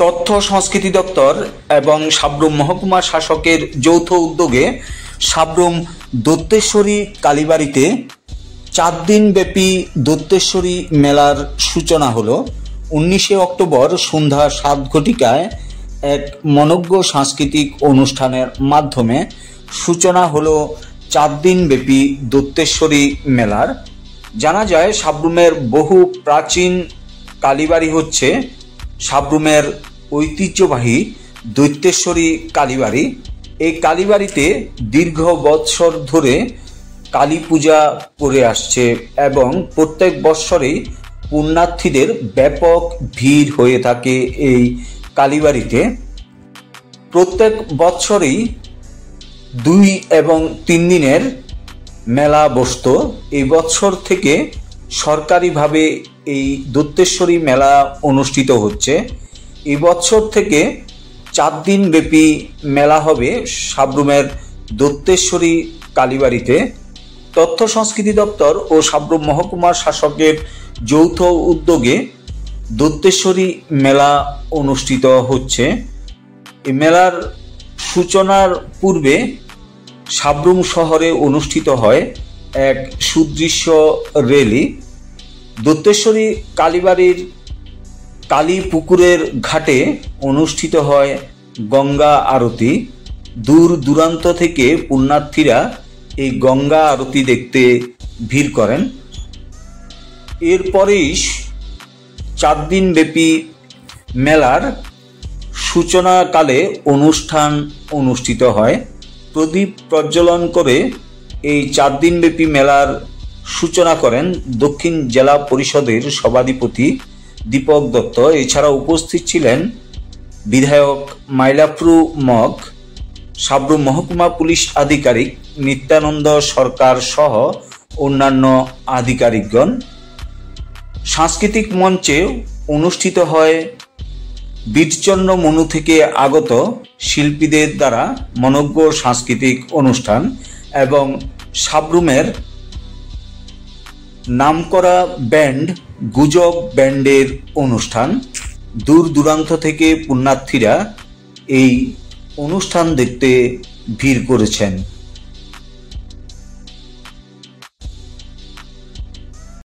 তথ্য সংস্কৃতি দপ্তর এবং সাব্রুম মহকুমা শাসকের যৌথ উদ্যোগে সাব্রুম দত্তেশ্বরী কালীবাড়িতে 4 দিন ব্যাপী দত্তেশ্বরী মেলার সূচনা হলো। 19 অক্টোবর সন্ধ্যা 7 ঘটিকায় এক মনোজ্ঞ সাংস্কৃতিক অনুষ্ঠানের মাধ্যমে সূচনা হলো 4 দিন ব্যাপী দত্তেশ্বরী মেলার। জানা যায় সাব্রুমের বহু প্রাচীন কালীবাড়ি হচ্ছে সাব্রুমের ঐতিহ্যবাহী দৈত্যেশ্বরী কালীবাড়ি। এই কালীবাড়িতে দীর্ঘ বৎসর ধরে কালী পূজা করে আসছে এবং প্রত্যেক বৎসরেই পুণ্যার্থীদের ব্যাপক ভিড় হয়ে থাকে এই কালীবাড়িতে। প্রত্যেক বৎসরেই 2 এবং 3 দিনের মেলা বসত। এই বৎসর থেকে সরকারিভাবে এই দত্তেশ্বরী মেলা অনুষ্ঠিত হচ্ছে। এই বৎসর থেকে 4 দিন ব্যাপী মেলা হবে সাব্রুমের দত্তেশ্বরী কালীবাড়িতে। তথ্য সংস্কৃতি দপ্তর ও সাব্রুম মহকুমা শাসকের যৌথ উদ্যোগে দত্তেশ্বরী মেলা অনুষ্ঠিত হচ্ছে। এই মেলার সূচনার পূর্বে সাব্রুম শহরে অনুষ্ঠিত হয় এক সুদৃশ্য র্যালি। দত্তেশ্বরী কালীবাড়ির কালী পুকুরের ঘাটে অনুষ্ঠিত হয় গঙ্গা আরতি। দূর দূরান্ত থেকে পুণ্যার্থীরা এই গঙ্গা আরতি দেখতে ভিড় করেন। এরপরেই 4 দিন ব্যাপী মেলার সূচনাকালে অনুষ্ঠান অনুষ্ঠিত হয়। প্রদীপ প্রজ্বলন করে এই 4 দিন ব্যাপী মেলার সূচনা করেন দক্ষিণ জেলা পরিষদের সভাধিপতি দীপক দত্ত। এছাড়া উপস্থিত ছিলেন বিধায়ক মাইলাপ্রু মগ, সাব্রুম মহকুমা পুলিশ আধিকারিক নিত্যানন্দ সরকার সহ অন্যান্য আধিকারিকগণ। সাংস্কৃতিক মঞ্চে অনুষ্ঠিত হয় বীরচন্দ্র মনু থেকে আগত শিল্পীদের দ্বারা মনোজ্ঞ সাংস্কৃতিক অনুষ্ঠান এবং সাব্রুমের নামকরা ব্যান্ড গুজব ব্যান্ডের অনুষ্ঠান। দূর দূরান্ত থেকে পুণ্যার্থীরা এই অনুষ্ঠান দেখতে ভিড় করেছেন।